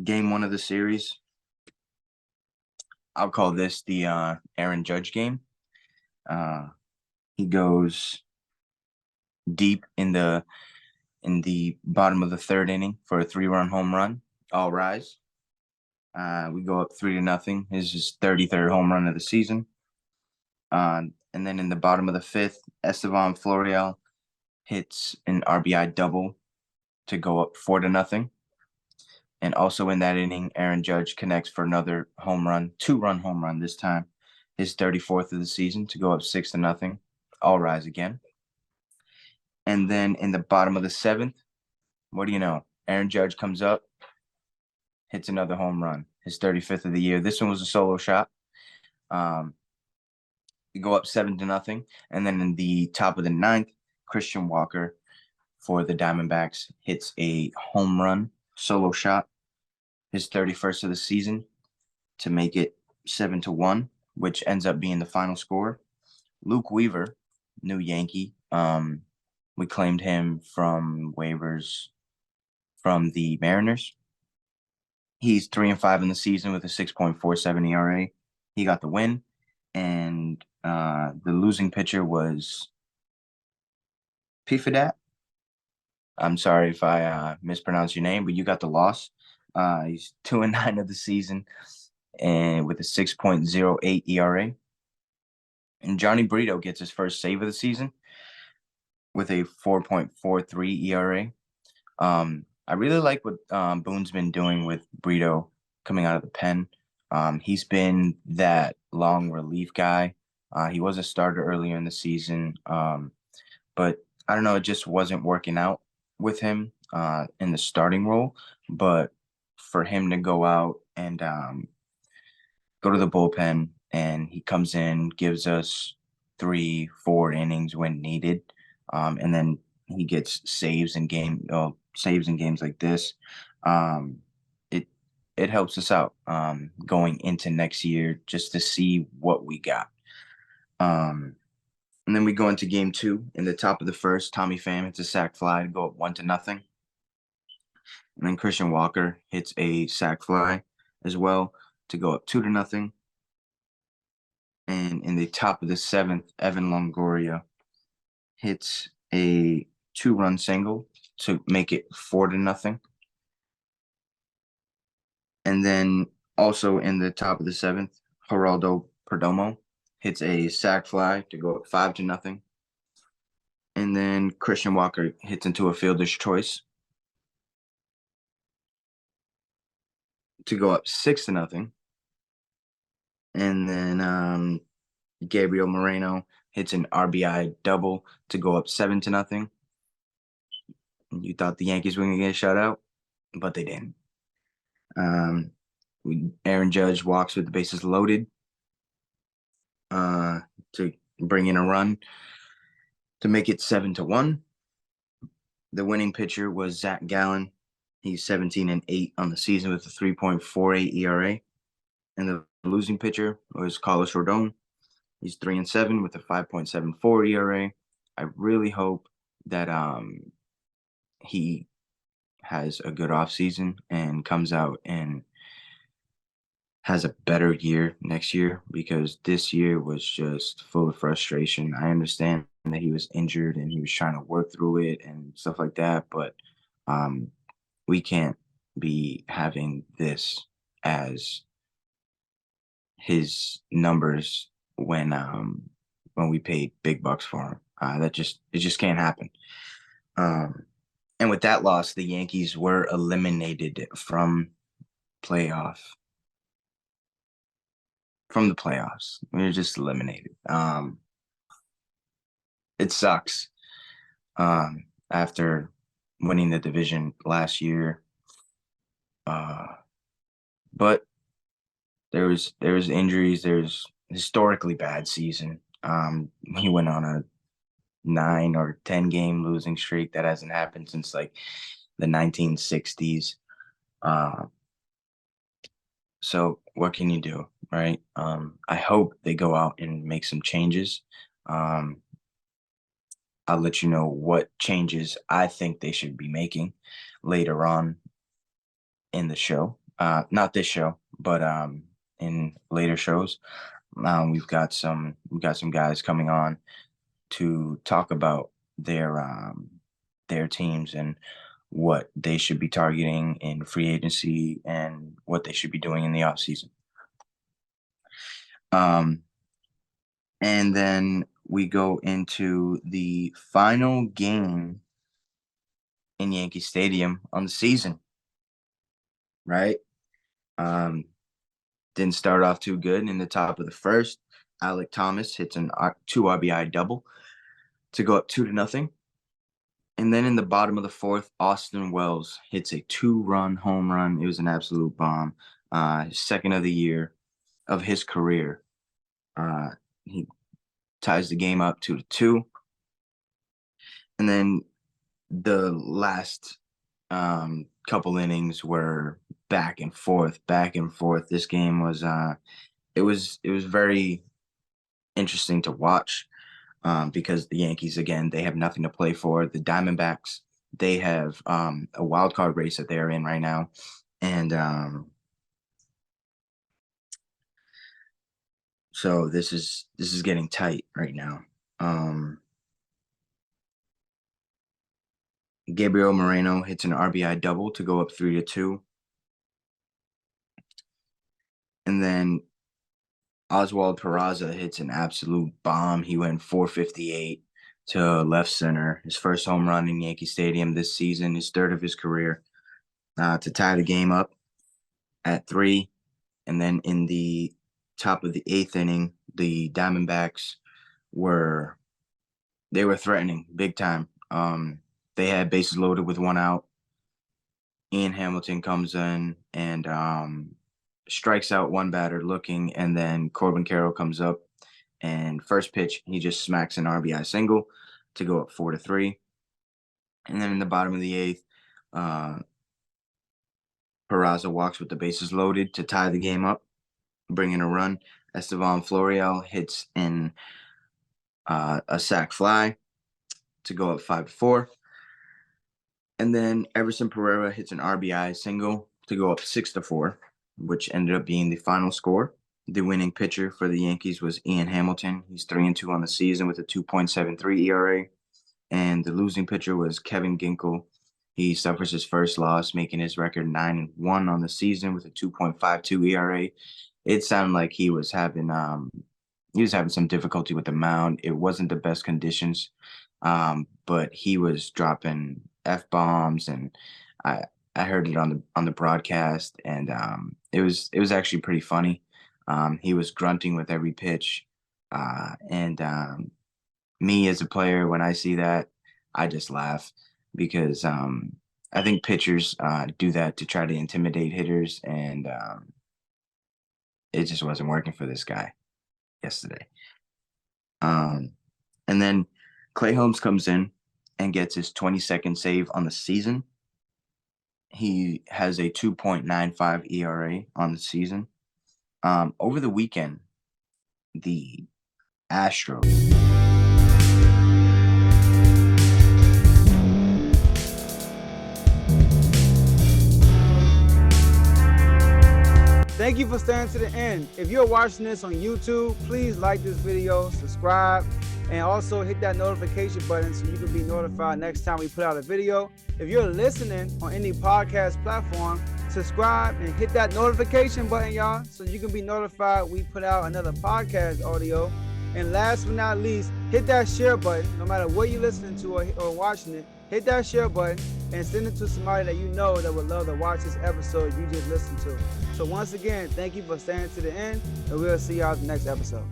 Game one of the series. I'll call this the Aaron Judge game. Uh, he goes deep in the bottom of the third inning for a 3-run home run. All rise. We go up 3-0. His 33rd home run of the season. And then in the bottom of the fifth, Estevan Florial hits an RBI double to go up 4-0. And also in that inning, Aaron Judge connects for another home run, 2-run home run this time, his 34th of the season to go up 6-0. All rise again. And then in the bottom of the seventh, what do you know? Aaron Judge comes up, hits another home run, his 35th of the year. This one was a solo shot. We go up 7-0. And then in the top of the ninth, Christian Walker for the Diamondbacks hits a home run solo shot, his 31st of the season, to make it 7-1, which ends up being the final score. Luke Weaver, new Yankee. We claimed him from waivers from the Mariners. He's 3-5 in the season with a 6.47 ERA. He got the win, and the losing pitcher was Pifadat. I'm sorry if I mispronounced your name, but you got the loss. He's 2-9 of the season, and with a 6.08 ERA. And Johnny Brito gets his first save of the season with a 4.43 ERA. I really like what Boone's been doing with Brito coming out of the pen. He's been that long relief guy. He was a starter earlier in the season, but I don't know, it just wasn't working out with him in the starting role. But for him to go out and go to the bullpen, and he comes in, gives us 3-4 innings when needed, and then he gets saves in games like this. It helps us out going into next year just to see what we got. And then we go into game two. In the top of the first, Tommy Pham hits a sac fly to go up 1-0. And then Christian Walker hits a sac fly as well to go up 2-0. And in the top of the seventh, Evan Longoria hits a 2-run single to make it 4-0. And then also in the top of the seventh, Geraldo Perdomo hits a sac fly to go up 5-0. And then Christian Walker hits into a fielder's choice to go up 6-0. And then Gabriel Moreno hits an RBI double to go up 7-0. You thought the Yankees were going to get a shutout, but they didn't. Aaron Judge walks with the bases loaded to bring in a run to make it 7-1. The winning pitcher was Zach Gallen. He's 17-8 on the season with a 3.48 ERA. And the losing pitcher was Carlos Rodon. He's 3-7 with a 5.74 ERA. I really hope that he has a good offseason and comes out and has a better year next year, because this year was just full of frustration. I understand that he was injured and he was trying to work through it and stuff like that, but we can't be having this as his numbers when we paid big bucks for him. It just can't happen. And with that loss, the Yankees were eliminated from the playoffs. We were just eliminated. It sucks. After winning the division last year, but there was injuries. There's historically bad season. We went on a 9 or 10 game losing streak that hasn't happened since like the 1960s. So what can you do, right? I hope they go out and make some changes. I'll let you know what changes I think they should be making later on in the show. not this show, but in later shows. We've got some guys coming on to talk about their teams and what they should be targeting in free agency and what they should be doing in the offseason. And then we go into the final game in Yankee Stadium on the season, right? Didn't start off too good in the top of the first. Alek Thomas hits an 2 RBI double to go up 2-0. And then in the bottom of the fourth, Austin Wells hits a 2-run home run. It was an absolute bomb. Second of the year of his career. He ties the game up 2-2. And then the last couple innings were back and forth. This game was it was very interesting to watch because the Yankees, again, they have nothing to play for. The Diamondbacks, they have a wild card race that they're in right now, and so this is getting tight right now. Gabriel Moreno hits an RBI double to go up 3-2. And then Oswald Peraza hits an absolute bomb. He went 458 to left center. His first home run in Yankee Stadium this season, his third of his career, to tie the game up at 3. And then in the top of the 8th inning, the Diamondbacks were threatening big time. They had bases loaded with 1 out. Ian Hamilton comes in and strikes out 1 batter looking, and then Corbin Carroll comes up, and first pitch, he just smacks an RBI single to go up 4-3. And then in the bottom of the 8th, Peraza walks with the bases loaded to tie the game up, bring in a run. Estevan Florial hits in a sac fly to go up 5-4. And then Everson Pereira hits an RBI single to go up 6-4, which ended up being the final score. The winning pitcher for the Yankees was Ian Hamilton. He's 3-2 on the season with a 2.73 ERA. And the losing pitcher was Kevin Ginkel. He suffers his first loss, making his record 9-1 on the season with a 2.52 ERA. It sounded like he was having some difficulty with the mound. It wasn't the best conditions, but he was dropping F-bombs, and I heard it on the broadcast, and it was actually pretty funny. He was grunting with every pitch, and me as a player, when I see that, I just laugh because I think pitchers do that to try to intimidate hitters, and it just wasn't working for this guy yesterday. And then Clay Holmes comes in and gets his 22nd save on the season. He has a 2.95 ERA on the season. Over the weekend, the Astros. Thank you for staying to the end. If you're watching this on YouTube, please like this video, subscribe, and also hit that notification button so you can be notified next time we put out a video. If you're listening on any podcast platform, subscribe and hit that notification button, y'all, so you can be notified we put out another podcast audio. And last but not least, hit that share button. No matter what you're listening to or watching it, hit that share button and send it to somebody that you know that would love to watch this episode you just listened to. So once again, thank you for staying to the end, and we'll see y'all in the next episode.